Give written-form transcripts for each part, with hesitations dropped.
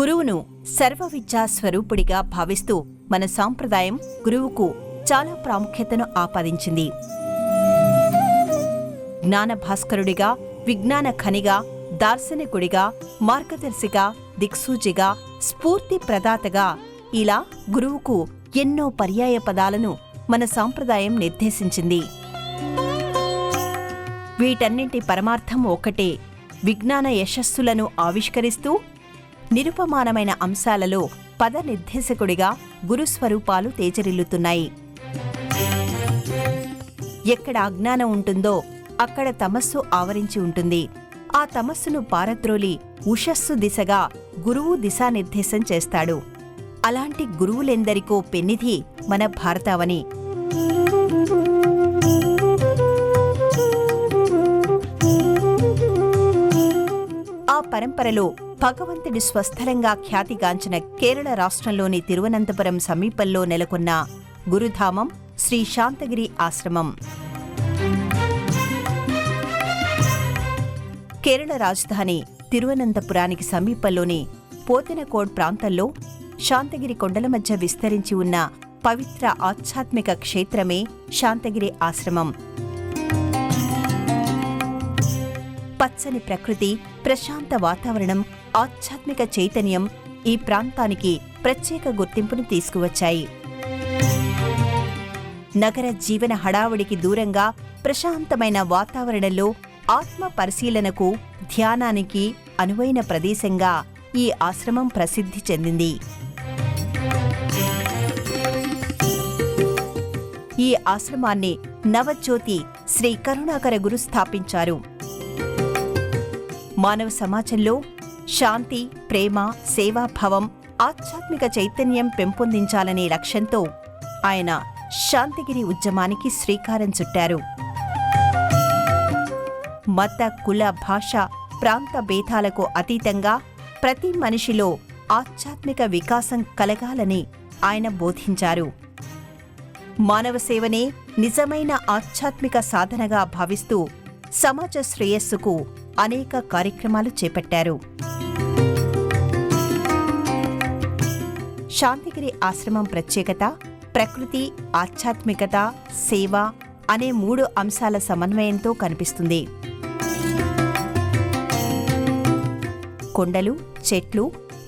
గురువును సర్వ విద్యా స్వరూపుడిగా భావిస్తూ మన సాంప్రదాయం గురువుకు చాలా ప్రాముఖ్యతను ఆపాదించింది. జ్ఞాన భాస్కరుడిగా, విజ్ఞాన ఖనిగా, దార్శనికుడిగా, మార్గదర్శిగా, దిక్సూచిగా, స్ఫూర్తి ప్రదాతగా ఇలా గురువుకు ఎన్నో పర్యాయ పదాలను మన సాంప్రదాయం నిర్దేశించింది. వీటన్నింటి పరమార్థం ఒక్కటే. విజ్ఞాన యశస్సులను ఆవిష్కరిస్తూ నిరుపమానమైన అంశాలలో పద నిర్దేశకుడిగా గురుస్వరూపాలు తేజరిల్లుతున్నాయి. ఎక్కడ అజ్ఞానం ఉంటుందో అక్కడ తమస్సు ఆవరించి ఉంటుంది. ఆ తమస్సును పారద్రోలి ఉషస్సు దిశగా గురువు దిశానిర్దేశం చేస్తాడు. అలాంటి గురువులెందరికో పెన్నిధి మన భారతావని. ఆ పరంపరలో భగవంతుడి స్వస్థలంగా ఖ్యాతిగాంచిన కేరళ రాష్ట్రంలోని తిరువనంతపురం సమీపంలో నెలకొన్న గురుధామం శ్రీ శాంతగిరి ఆశ్రమం. కేరళ రాజధాని తిరువనంతపురానికి సమీపంలోని పోతెనకోడ్ ప్రాంతంలో శాంతగిరి కొండల మధ్య విస్తరించి ఉన్న పవిత్ర ఆధ్యాత్మిక క్షేత్రమే శాంతగిరి ఆశ్రమం. పచ్చని ప్రకృతి, ప్రశాంత వాతావరణం, ఆధ్యాత్మిక చైతన్యం ఈ ప్రాంతానికి ప్రత్యేక గుర్తింపును తీసుకువచ్చాయి. నగర జీవన హడావుడికి దూరంగా ప్రశాంతమైన వాతావరణంలో ఆత్మ పరిశీలనకు, ధ్యానానికి అనువైన ప్రదేశంగా ఈ ఆశ్రమం ప్రసిద్ధి చెందింది. ఈ ఆశ్రమాన్ని నవజ్యోతి శ్రీ కరుణాకర గురు స్థాపించారు. మానవ సమాజంలో శాంతి, ప్రేమ, సేవాభావం, ఆధ్యాత్మిక చైతన్యం పెంపొందించాలనే లక్ష్యంతో ఆయన శాంతిగిరి ఉద్యమానికి శ్రీకారం చుట్టారు. మత, కుల, భాష, ప్రాంత భేదాలకు అతీతంగా ప్రతి మనిషిలో ఆధ్యాత్మిక వికాసం కలగాలని ఆయన బోధించారు. మానవ సేవనే నిజమైన ఆధ్యాత్మిక సాధనగా భావిస్తూ సమాజ శ్రేయస్సుకు అనేక కార్యక్రమాలు చేపట్టారు. శాంతిగిరి ఆశ్రమం ప్రత్యేకత ప్రకృతి, ఆధ్యాత్మికత, సేవ అనే 3 అంశాల సమన్వయంతో కనిపిస్తుంది. కొండలు, చెట్లు,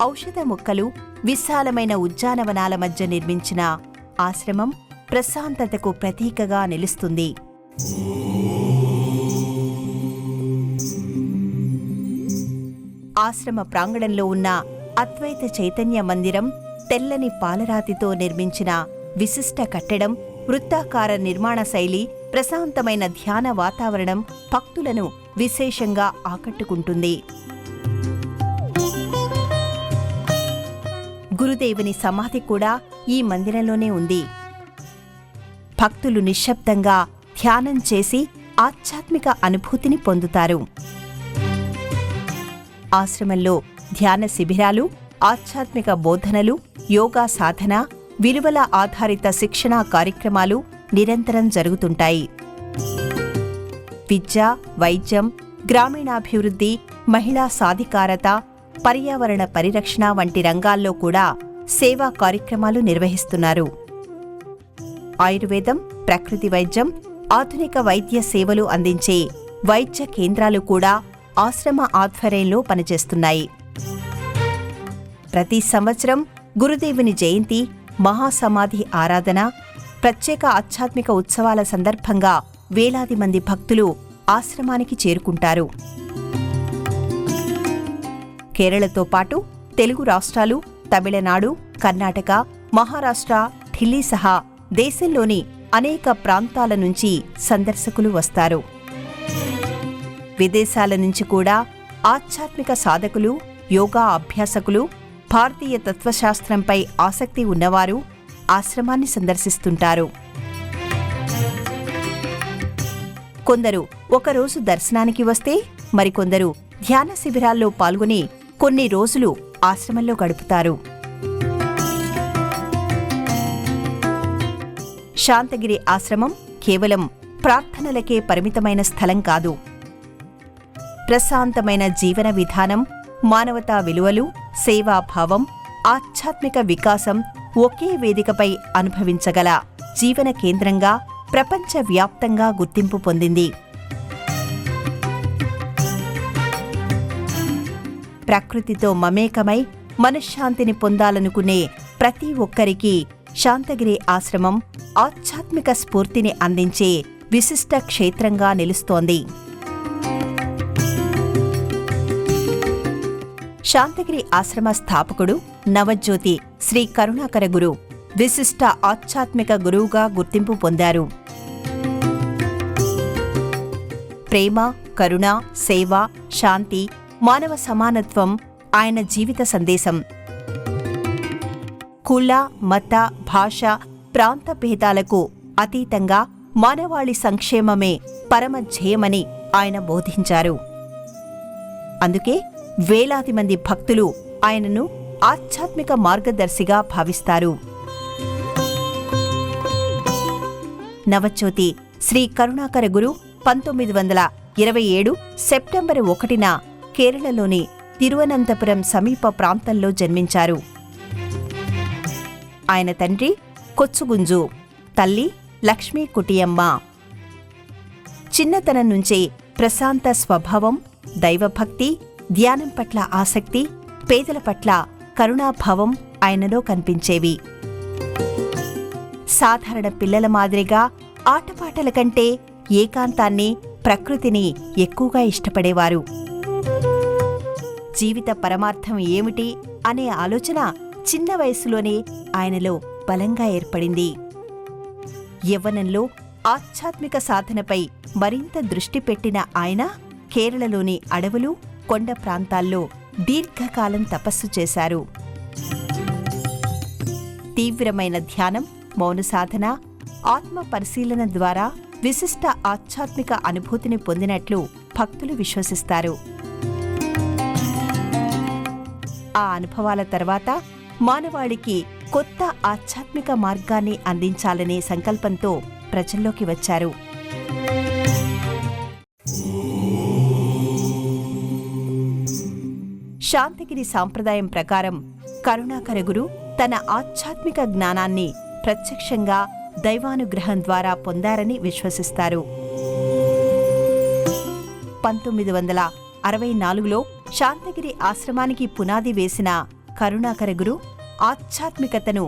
ఔషధ మొక్కలు, విశాలమైన ఉద్యానవనాల మధ్య నిర్మించిన ఆశ్రమం ప్రశాంతతకు ప్రతీకగా నిలుస్తుంది. ఆశ్రమ ప్రాంగణంలో ఉన్న అద్వైత చైతన్య మందిరం తెల్లని పాలరాతితో నిర్మించిన విశిష్ట కట్టడం, వృత్తాకార నిర్మాణ శైలి, ప్రశాంతమైన ధ్యాన వాతావరణం భక్తులను విశేషంగా ఆకట్టుకుంటుంది. గురుదేవుని సమాధి కూడా ఈ మందిరంలోనే ఉంది. భక్తులు నిశ్శబ్దంగా ధ్యానం చేసి ఆధ్యాత్మిక అనుభూతిని పొందుతారు. ఆశ్రమంలో ధ్యాన శిబిరాలు, ఆధ్యాత్మిక బోధనలు, యోగా సాధన, విలువల ఆధారిత శిక్షణా కార్యక్రమాలు నిరంతరం జరుగుతుంటాయి. విద్య, వైద్యం, గ్రామీణాభివృద్ధి, మహిళా సాధికారత, పర్యావరణ పరిరక్షణ వంటి రంగాల్లో కూడా సేవా కార్యక్రమాలు నిర్వహిస్తున్నారు. ఆయుర్వేదం, ప్రకృతి వైద్యం, ఆధునిక వైద్య సేవలు అందించే వైద్య కేంద్రాలు కూడా ఆశ్రమ ఆధ్వర్యంలో పనిచేస్తున్నాయి. ప్రతి సంవత్సరం గురుదేవుని జయంతి, మహాసమాధి ఆరాధన, ప్రత్యేక ఆధ్యాత్మిక ఉత్సవాల సందర్భంగా వేలాది మంది భక్తులు ఆశ్రమానికి చేరుకుంటారు. కేరళతో పాటు తెలుగు రాష్ట్రాలు, తమిళనాడు, కర్ణాటక, మహారాష్ట్ర, ఢిల్లీ సహా దేశంలోని అనేక ప్రాంతాల నుంచి సందర్శకులు వస్తారు. విదేశాల నుంచి కూడా ఆధ్యాత్మిక సాధకులు, యోగా అభ్యాసకులు, భారతీయ తత్వశాస్త్రంపై ఆసక్తి ఉన్నవారు ఆశ్రమాన్ని సందర్శిస్తుంటారు. కొందరు ఒకరోజు దర్శనానికి వస్తే మరికొందరు ధ్యాన శిబిరాల్లో పాల్గొని కొన్ని రోజులు ఆశ్రమంలో గడుపుతారు. శాంతగిరి ఆశ్రమం కేవలం ప్రార్థనలకే పరిమితమైన స్థలం కాదు. ప్రశాంతమైన జీవన విధానం, మానవతా విలువలు, సేవాభావం, ఆధ్యాత్మిక వికాసం ఒకే వేదికపై అనుభవించగల జీవన కేంద్రంగా ప్రపంచవ్యాప్తంగా గుర్తింపు పొందింది. ప్రకృతితో మమేకమై మనశ్శాంతిని పొందాలనుకునే ప్రతి ఒక్కరికి శాంతగిరి ఆశ్రమం ఆధ్యాత్మిక స్ఫూర్తిని అందించే విశిష్ట క్షేత్రంగా నిలుస్తోంది. శాంతగిరి ఆశ్రమ స్థాపకుడు నవజ్యోతి శ్రీ కరుణాకర గురు విశిష్ట ఆధ్యాత్మిక గురువుగా గుర్తింపు పొందారు. ప్రేమ, కరుణ, సేవ, శాంతి, మానవ సమానత్వం ఆయన జీవిత సందేశం. కుల, మత, భాష, ప్రాంత భేదాలకు అతీతంగా మానవాళి సంక్షేమమే పరమ ధ్యేయమని ఆయన బోధించారు. అందుకే వేలాది మంది భక్తులు ఆయనను ఆధ్యాత్మిక మార్గదర్శిగా భావిస్తారు. నవజ్యోతి శ్రీ కరుణాకర గురు 1927 సెప్టెంబర్ 1న కేరళలోని తిరువనంతపురం సమీప ప్రాంతంలో జన్మించారు. ఆయన తండ్రి కొచ్చుగుంజు, తల్లి లక్ష్మీ కుటియమ్మ. చిన్నతనం నుంచే ప్రశాంత స్వభావం, దైవభక్తి, ధ్యానం పట్ల ఆసక్తి, పేదల పట్ల కరుణాభావం ఆయనలో కనిపించేవి. సాధారణ పిల్లల మాదిరిగా ఆటపాటల కంటే ఏకాంతాన్ని, ప్రకృతిని ఎక్కువగా ఇష్టపడేవారు. జీవిత పరమార్థం ఏమిటి అనే ఆలోచన చిన్న వయసులోనే ఆయనలో బలంగా ఏర్పడింది. యవ్వనంలో ఆధ్యాత్మిక సాధనపై మరింత దృష్టి పెట్టిన ఆయన కేరళలోని అడవులు, కొండ ప్రాంతాల్లో దీర్ఘకాలం తపస్సు చేశారు. తీవ్రమైన ధ్యానం, మౌన సాధన, ఆత్మ పరిశీలన ద్వారా విశిష్ట ఆధ్యాత్మిక అనుభూతిని పొందినట్లు భక్తులు విశ్వసిస్తారు. ఆ అనుభవాల తర్వాత మానవాళికి కొత్త ఆధ్యాత్మిక మార్గాన్ని అందించాలనే సంకల్పంతో ప్రజల్లోకి వచ్చారు. శాంతగిరి సాంప్రదాయం ప్రకారం కరుణాకర గురు తన ఆధ్యాత్మిక జ్ఞానాన్ని ప్రత్యక్షంగా దైవానుగ్రహం ద్వారా పొందారని విశ్వసిస్తారు. 1964లో శాంతగిరి ఆశ్రమానికి పునాది వేసిన కరుణాకర గురు ఆధ్యాత్మికతను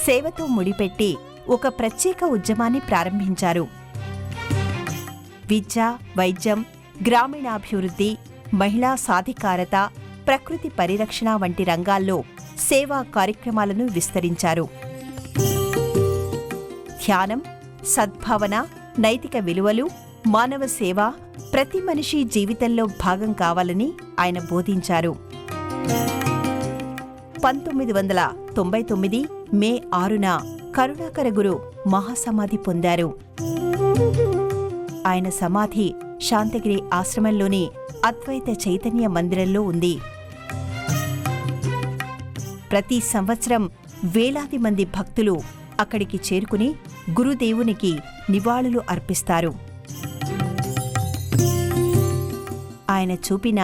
సేవతో ముడిపెట్టి ఒక ప్రత్యేక ఉద్యమాన్ని ప్రారంభించారు. విద్య, వైద్యం, గ్రామీణాభివృద్ధి, మహిళా సాధికారత, ప్రకృతి పరిరక్షణ వంటి రంగాల్లో సేవా కార్యక్రమాలను విస్తరించారు. ధ్యానం, సద్భావన, నైతిక విలువలు, మానవ సేవ ప్రతి మనిషి జీవితంలో భాగం కావాలని ఆయన బోధించారు. 1999 మే 6న కరుణాకర గురు మహాసమాధి పొందారు. ఆయన సమాధి శాంతగిరి ఆశ్రమంలోని అద్వైత చైతన్య మందిరంలో ఉంది. ప్రతి సంవత్సరం వేలాది మంది భక్తులు అక్కడికి చేరుకుని గురుదేవునికి నివాళులు అర్పిస్తారు. ఆయన చూపిన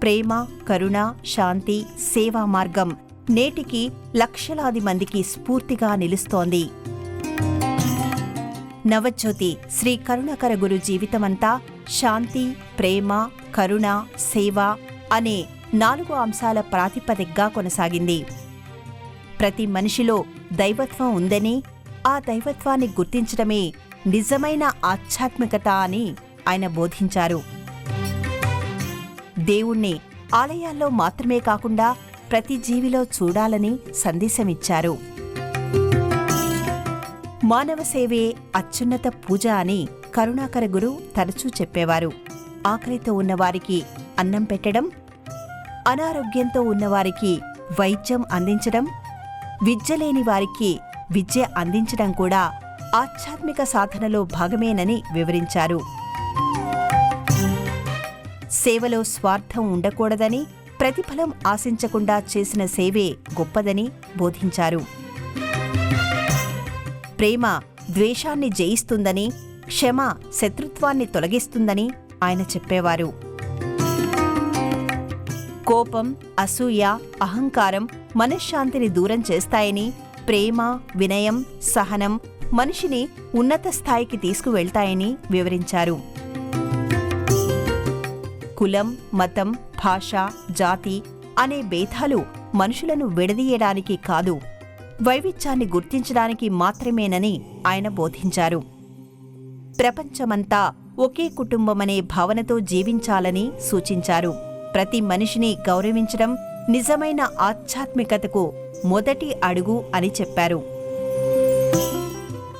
ప్రేమ, కరుణ, శాంతి, సేవా మార్గం నేటికి లక్షలాది మందికి స్ఫూర్తిగా నిలుస్తోంది. నవజ్యోతి శ్రీ కరుణాకర గురు జీవితమంతా శాంతి, ప్రేమ, కరుణ, సేవ అనే 4 అంశాల ప్రాతిపదికగా కొనసాగింది. ప్రతి మనిషిలో దైవత్వం ఉందని, ఆ దైవత్వాన్ని గుర్తించడమే నిజమైన ఆధ్యాత్మికత అని ఆయన బోధించారు. దేవుణ్ణి ఆలయాల్లో మాత్రమే కాకుండా ప్రతి జీవిలో చూడాలని సందేశమిచ్చారు. మానవ సేవే అత్యున్నత పూజ అని కరుణాకర గురు తరచూ చెప్పేవారు. ఆకలితో ఉన్నవారికి అన్నం పెట్టడం, అనారోగ్యంతో ఉన్నవారికి వైద్యం అందించడం, విద్య లేని వారికి విద్య అందించడం కూడా ఆధ్యాత్మిక సాధనలో భాగమేనని వివరించారు. సేవలో స్వార్థం ఉండకూడదని, ప్రతిఫలం ఆశించకుండా చేసిన సేవే గొప్పదని బోధించారు. ప్రేమ ద్వేషాన్ని జయిస్తుందని, క్షమ శత్రుత్వాన్ని తొలగిస్తుందని ఆయన చెప్పేవారు. కోపం, అసూయ, అహంకారం మనశ్శాంతిని దూరం చేస్తాయని, ప్రేమ, వినయం, సహనం మనిషిని ఉన్నత స్థాయికి తీసుకువెళ్తాయని వివరించారు. కులం, మతం, భాష, జాతి అనే భేదాలు మనుషులను విడదీయడానికి కాదు, వైవిధ్యాన్ని గుర్తించడానికి మాత్రమేనని ఆయన బోధించారు. ప్రపంచమంతా ఒకే కుటుంబమనే భావనతో జీవించాలని సూచించారు. ప్రతి మనిషిని గౌరవించడం నిజమైన ఆధ్యాత్మికతకు మొదటి అడుగు అని చెప్పారు.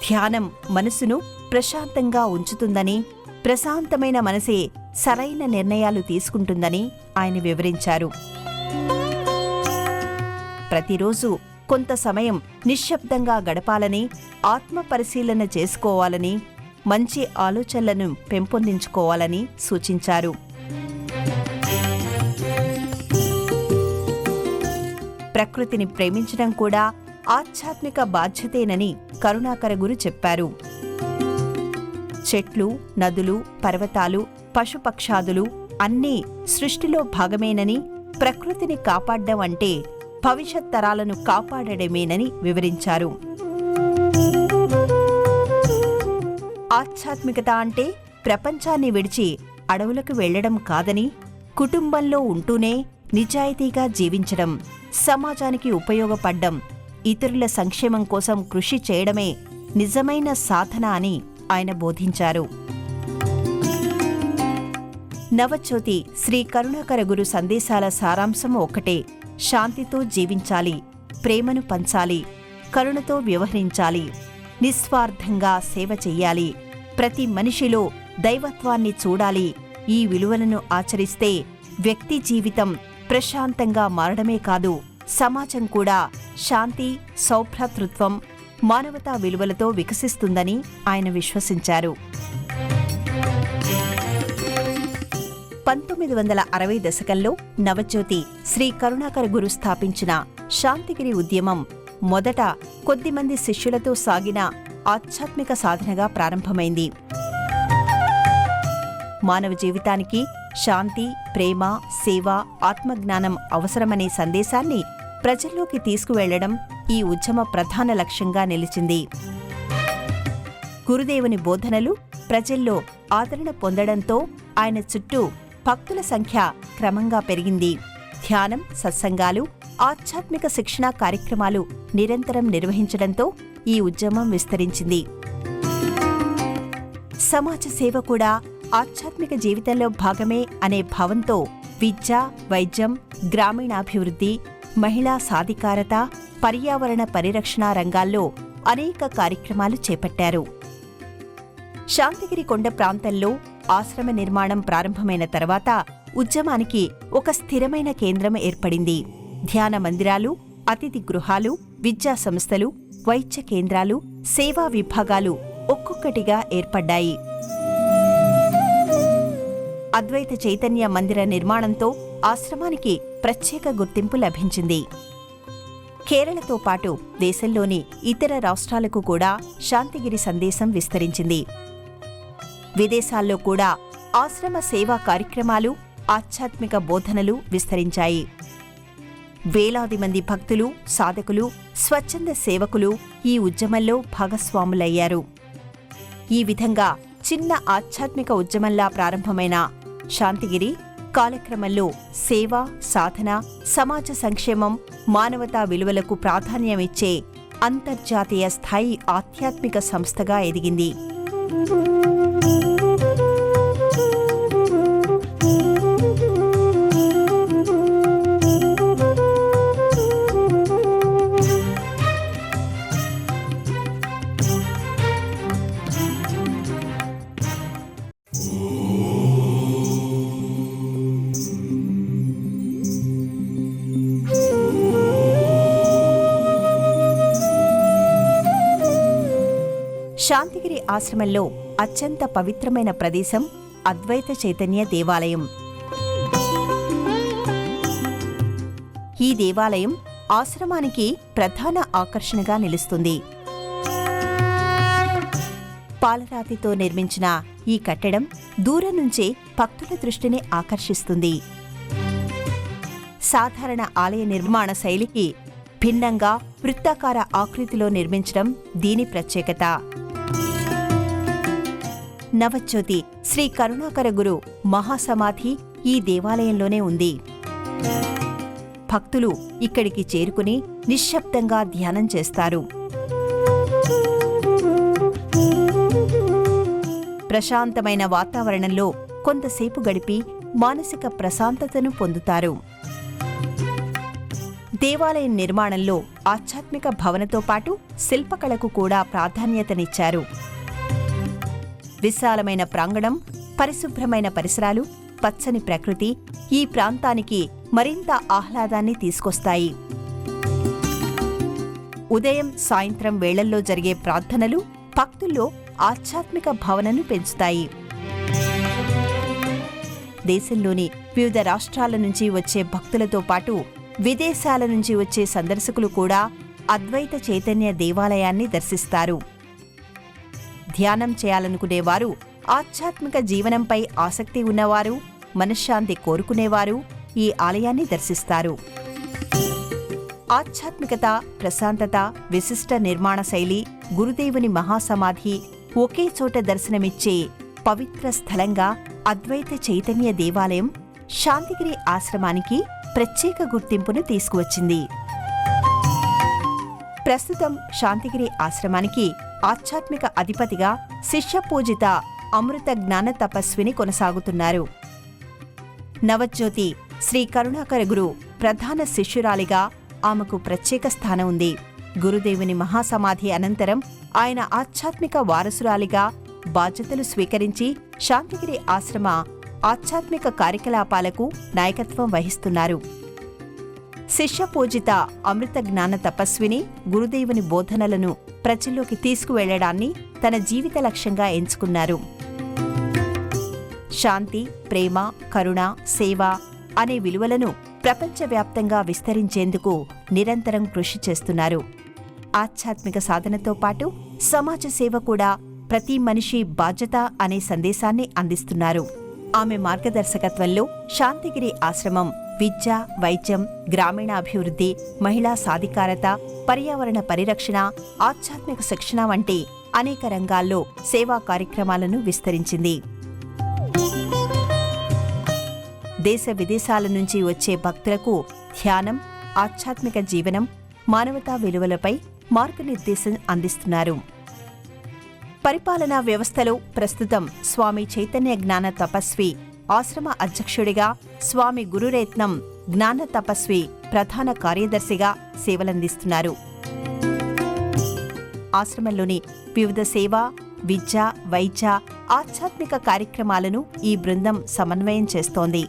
ధ్యానం మనసును ప్రశాంతంగా ఉంచుతుందని, ప్రశాంతమైన మనసే సరైన నిర్ణయాలు తీసుకుంటుందని ఆయన వివరించారు. ప్రతిరోజు కొంత సమయం నిశ్శబ్దంగా గడపాలని, ఆత్మ పరిశీలన చేసుకోవాలని, మంచి ఆలోచనలను పెంపొందించుకోవాలని సూచించారు. ప్రకృతిని ప్రేమించడం కూడా ఆధ్యాత్మిక బాధ్యతేనని కరుణాకర గురు చెప్పారు. చెట్లు, నదులు, పర్వతాలు, పశుపక్షాదులు అన్నీ సృష్టిలో భాగమేనని, ప్రకృతిని కాపాడ్డం అంటే భవిష్యత్ తరాలను కాపాడడమేనని వివరించారు. ఆధ్యాత్మికత అంటే ప్రపంచాన్ని విడిచి అడవులకు వెళ్లడం కాదని, కుటుంబంలో ఉంటూనే నిజాయితీగా జీవించడం, సమాజానికి ఉపయోగపడ్డం, ఇతరుల సంక్షేమం కోసం కృషి చేయడమే నిజమైన సాధన అని ఆయన బోధించారు. నవజ్యోతి శ్రీ కరుణాకర గురు సందేశాల సారాంశం ఒక్కటే: శాంతితో జీవించాలి, ప్రేమను పంచాలి, కరుణతో వ్యవహరించాలి, నిస్వార్థంగా సేవ చెయ్యాలి, ప్రతి మనిషిలో దైవత్వాన్ని చూడాలి. ఈ విలువలను ఆచరిస్తే వ్యక్తి జీవితం ప్రశాంతంగా మారడమే కాదు, సమాజం కూడా శాంతి, సౌభ్రాతృత్వం, మానవతా విలువలతో వికసిస్తుందని ఆయన విశ్వసించారు. 1960 దశకంలో నవజ్యోతి శ్రీ కరుణాకర గురు స్థాపించిన శాంతిగిరి ఉద్యమం మొదట కొద్దిమంది శిష్యులతో సాగిన ఆధ్యాత్మిక సాధనగా ప్రారంభమైంది. మానవ జీవితానికి శాంతి, ప్రేమ, సేవ, ఆత్మజ్ఞానం అవసరమనే సందేశాన్ని ప్రజల్లోకి తీసుకువెళ్లడం ఈ ఉద్యమ ప్రధాన లక్ష్యంగా నిలిచింది. గురుదేవుని బోధనలు ప్రజల్లో ఆదరణ పొందడంతో ఆయన చుట్టూ భక్తుల సంఖ్య క్రమంగా పెరిగింది. ధ్యానం, సత్సంగాలు, ఆధ్యాత్మిక శిక్షణా కార్యక్రమాలు నిరంతరం నిర్వహించడంతో ఈ ఉద్యమం విస్తరించింది. సమాజ సేవ కూడా ఆధ్యాత్మిక జీవితంలో భాగమే అనే భావంతో విద్య, వైద్యం, గ్రామీణాభివృద్ధి, మహిళా సాధికారత, పర్యావరణ పరిరక్షణ రంగాల్లో అనేక కార్యక్రమాలు చేపట్టారు. శాంతిగిరి కొండ ప్రాంతంలో ఆశ్రమ నిర్మాణం ప్రారంభమైన తర్వాత ఉద్యమానికి ఒక స్థిరమైన కేంద్రం ఏర్పడింది. ధ్యాన మందిరాలు, అతిథి గృహాలు, విద్యా సంస్థలు, వైద్య కేంద్రాలు, సేవా విభాగాలు ఒక్కొక్కటిగా ఏర్పడ్డాయి. అద్వైత చైతన్య మందిర నిర్మాణంతో ఆశ్రమానికి ప్రత్యేక గుర్తింపు లభించింది. కేరళతో పాటు దేశంలోని ఇతర రాష్ట్రాలకు కూడా శాంతిగిరి సందేశం విస్తరించింది. విదేశాల్లో కూడా ఆశ్రమ సేవా కార్యక్రమాలు, ఆధ్యాత్మిక బోధనలు విస్తరించాయి. వేలాది మంది భక్తులు, సాధకులు, స్వచ్ఛంద సేవకులు ఈ ఉద్యమంలో భాగస్వాములయ్యారు. ఈ విధంగా చిన్న ఆధ్యాత్మిక ఉద్యమంలా ప్రారంభమైన శాంతిగిరి కాలక్రమంలో సేవ, సాధన, సమాజ సంక్షేమం, మానవతా విలువలకు ప్రాధాన్యమిచ్చే అంతర్జాతీయ స్థాయి ఆధ్యాత్మిక సంస్థగా ఎదిగింది. శాంతిగిరి ఆశ్రమంలో అత్యంత పవిత్రమైన ప్రదేశం అద్వైత చైతన్య దేవాలయం. ఈ దేవాలయం ఆశ్రమానికి ప్రధాన ఆకర్షణగా నిలుస్తుంది. పాలరాతితో నిర్మించిన ఈ కట్టడం దూరం నుంచే భక్తుల దృష్టిని ఆకర్షిస్తుంది. సాధారణ ఆలయ నిర్మాణ శైలికి భిన్నంగా వృత్తాకార ఆకృతిలో నిర్మించడం దీని ప్రత్యేకత. నవజ్యోతి శ్రీ కరుణాకర గురు మహాసమాధి ఈ దేవాలయంలోనే ఉంది. భక్తులు ఇక్కడికి చేరుకుని నిశ్శబ్దంగా ధ్యానం చేస్తారు. ప్రశాంతమైన వాతావరణంలో కొంతసేపు గడిపి మానసిక ప్రశాంతతను పొందుతారు. దేవాలయం నిర్మాణంలో ఆధ్యాత్మిక భవనతో పాటు శిల్పకళకు కూడా ప్రాధాన్యతనిచ్చారు. విశాలమైన ప్రాంగణం, పరిశుభ్రమైన పరిసరాలు, పచ్చని ప్రకృతి ఈ ప్రాంతానికి మరింత ఆహ్లాదాన్ని తీసుకొస్తాయి. ఉదయం, సాయంత్రం వేళల్లో జరిగే ప్రార్థనలు భక్తుల్లో ఆధ్యాత్మిక భావనను పెంచుతాయి. దేశంలోని వివిధ రాష్ట్రాల నుంచి వచ్చే భక్తులతో పాటు విదేశాల నుంచి వచ్చే సందర్శకులు కూడా అద్వైత చైతన్య దేవాలయాన్ని దర్శిస్తారు. ధ్యానం చేయాలనుకునేవారు, ఆధ్యాత్మిక జీవనంపై ఆసక్తి ఉన్నవారు, మనశ్శాంతి కోరుకునేవారు ఈ ఆలయాన్ని దర్శిస్తారు. ఆధ్యాత్మికత, ప్రశాంతత, విశిష్ట నిర్మాణ శైలి, గురుదేవుని మహాసమాధి ఒకే చోట దర్శనమిచ్చే పవిత్ర స్థలంగా అద్వైత చైతన్య దేవాలయం శాంతిగిరి ఆశ్రమానికి ప్రత్యేక గుర్తింపును తీసుకువచ్చింది. ప్రస్తుతం శాంతిగిరి ఆశ్రమానికి ఆధ్యాత్మిక అధిపతిగా శిష్యపూజిత అమృత జ్ఞాన తపస్విని కొనసాగుతున్నారు. నవజ్యోతి శ్రీ కరుణాకర గురు ప్రధాన శిష్యురాలిగా ఆమెకు ప్రత్యేక స్థానం ఉంది. గురుదేవుని మహాసమాధి అనంతరం ఆయన ఆధ్యాత్మిక వారసురాలిగా బాధ్యతలు స్వీకరించి శాంతిగిరి ఆశ్రమ ఆధ్యాత్మిక కార్యకలాపాలకు నాయకత్వం వహిస్తున్నారు. శిష్యపూజిత అమృత జ్ఞాన తపస్విని గురుదేవుని బోధనలను ప్రజల్లోకి తీసుకువెళ్లడాన్ని తన జీవిత లక్ష్యంగా ఎంచుకున్నారు. శాంతి, ప్రేమ, కరుణ, సేవ అనే విలువలను ప్రపంచవ్యాప్తంగా విస్తరించేందుకు నిరంతరం కృషి చేస్తున్నారు. ఆధ్యాత్మిక సాధనతో పాటు సమాజ సేవ కూడా ప్రతి మనిషి బాధ్యత అనే సందేశాన్ని అందిస్తున్నారు. ఆమె మార్గదర్శకత్వంలో శాంతిగిరి ఆశ్రమం విద్య, వైద్యం, గ్రామీణాభివృద్ధి, మహిళా సాధికారత, పర్యావరణ పరిరక్షణ, ఆధ్యాత్మిక శిక్షణ వంటి అనేక రంగాల్లో సేవా కార్యక్రమాలను విస్తరించింది. దేశ విదేశాల నుంచి వచ్చే భక్తులకు ధ్యానం, ఆధ్యాత్మిక జీవనం, మానవతా విలువలపై మార్గనిర్దేశం అందిస్తున్నారు. పరిపాలనా వ్యవస్థలో ప్రస్తుతం స్వామి చైతన్య జ్ఞాన తపస్వి ఆశ్రమ అధ్యక్షుడిగా, స్వామి గురురత్నం జ్ఞాన తపస్వి ప్రధాన కార్యదర్శిగా సేవలందిస్తున్నారు. ఆశ్రమంలోని వివిధ సేవా, విద్య, వైద్య, ఆధ్యాత్మిక కార్యక్రమాలను ఈ బృందం సమన్వయం చేస్తోంది.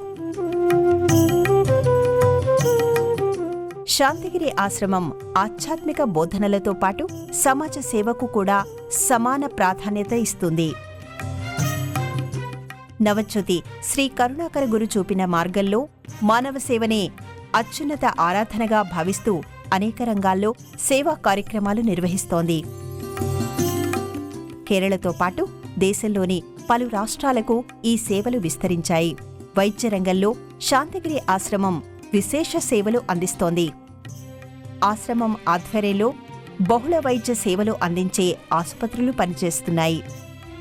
శాంతిగిరి ఆశ్రమం ఆధ్యాత్మిక బోధనలతో పాటు సమాజ సేవకు కూడా సమాన ప్రాధాన్యత ఇస్తుంది. నవజ్యోతి శ్రీ కరుణాకర గురు చూపిన మార్గంలో మానవ సేవనే అత్యున్నత ఆరాధనగా భావిస్తూ అనేక రంగాల్లో సేవా కార్యక్రమాలు నిర్వహిస్తోంది. కేరళతో పాటు దేశంలోని పలు రాష్ట్రాలకు ఈ సేవలు విస్తరించాయి. వైద్య రంగంలో శాంతిగిరి ఆశ్రమం విశేష సేవలు అందిస్తోంది. ఆశ్రమం ఆధ్వర్యంలో బహుళ వైద్య సేవలు అందించే ఆసుపత్రులు పనిచేస్తున్నాయి.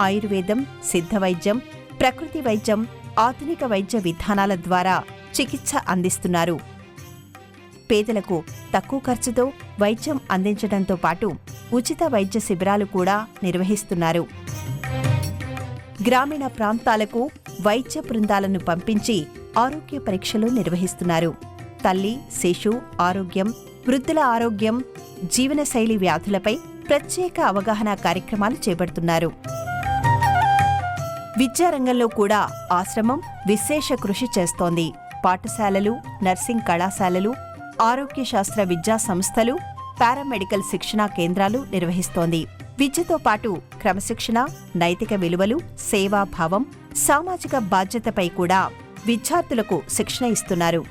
ఆయుర్వేదం, సిద్ధ వైద్యం, ప్రకృతి వైద్యం, ఆధునిక వైద్య విధానాల ద్వారా చికిత్స అందిస్తున్నారు. పేదలకు తక్కువ ఖర్చుతో వైద్యం అందించడంతో పాటు ఉచిత వైద్య శిబిరాలు కూడా నిర్వహిస్తున్నారు. గ్రామీణ ప్రాంతాలకు వైద్య బృందాలను పంపించి ఆరోగ్య పరీక్షలు నిర్వహిస్తున్నారు. తల్లి, శిశు ఆరోగ్యం, వృద్ధుల ఆరోగ్యం, జీవనశైలి వ్యాధులపై ప్రత్యేక అవగాహన కార్యక్రమాలు చేపడుతున్నారు. విద్యారంగంలో కూడా ఆశ్రమం విశేష కృషి చేస్తోంది. పాఠశాలలు, నర్సింగ్ కళాశాలలు, ఆరోగ్య శాస్త్ర విద్యా సంస్థలు, పారామెడికల్ శిక్షణా కేంద్రాలు నిర్వహిస్తోంది. విద్యతో పాటు క్రమశిక్షణ, నైతిక విలువలు, సేవాభావం, సామాజిక బాధ్యతపై కూడా విద్యార్థులకు శిక్షణ ఇస్తున్నారు.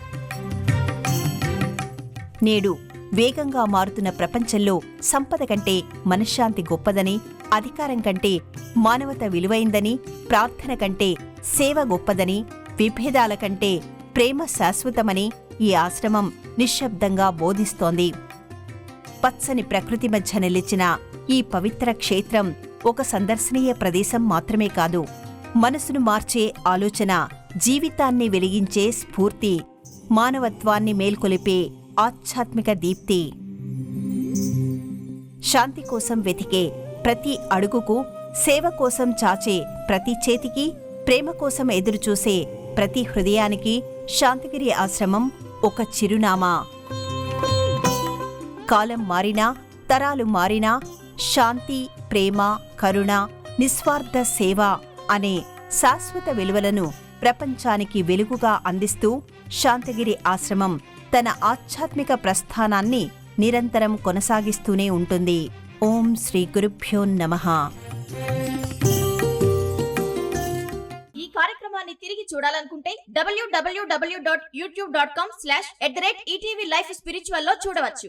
నేడు వేగంగా మారుతున్న ప్రపంచంలో సంపద కంటే మనశ్శాంతి గొప్పదని, అధికారం కంటే మానవత విలువైందని, ప్రార్థన కంటే సేవ గొప్పదని, విభేదాల కంటే ప్రేమ శాశ్వతమని ఈ ఆశ్రమం నిశ్శబ్దంగా బోధిస్తోంది. పచ్చని ప్రకృతి మధ్య నిలిచిన ఈ పవిత్ర క్షేత్రం ఒక సందర్శనీయ ప్రదేశం మాత్రమే కాదు, మనసును మార్చే ఆలోచన, జీవితాన్ని వెలిగించే స్ఫూర్తి, మానవత్వాన్ని మేల్కొలిపే ఆధ్యాత్మిక దీప్తి. శాంతి కోసం వెతికే ప్రతి అడుగుకు, సేవ కోసం చాచే ప్రతి చేతికి, ప్రేమ కోసం ఎదురుచూసే ప్రతి హృదయానికి శాంతిగిరి ఆశ్రమం ఒక చిరునామా. కాలం మారినా, తరాలు మారినా, శాంతి, ప్రేమ, కరుణ, నిస్వార్థ సేవ అనే శాశ్వత విలువలను ప్రపంచానికి వెలుగుగా అందిస్తూ శాంతిగిరి ఆశ్రమం తన ఆధ్యాత్మిక ప్రస్థానాన్ని నిరంతరం కొనసాగిస్తూనే ఉంటుంది. ఓం శ్రీ గురుభ్యో నమః. ఈ కార్యక్రమాన్ని తిరిగి చూడాలనుకుంటే www.youtube.com/ETV Life Spiritual లో చూడవచ్చు.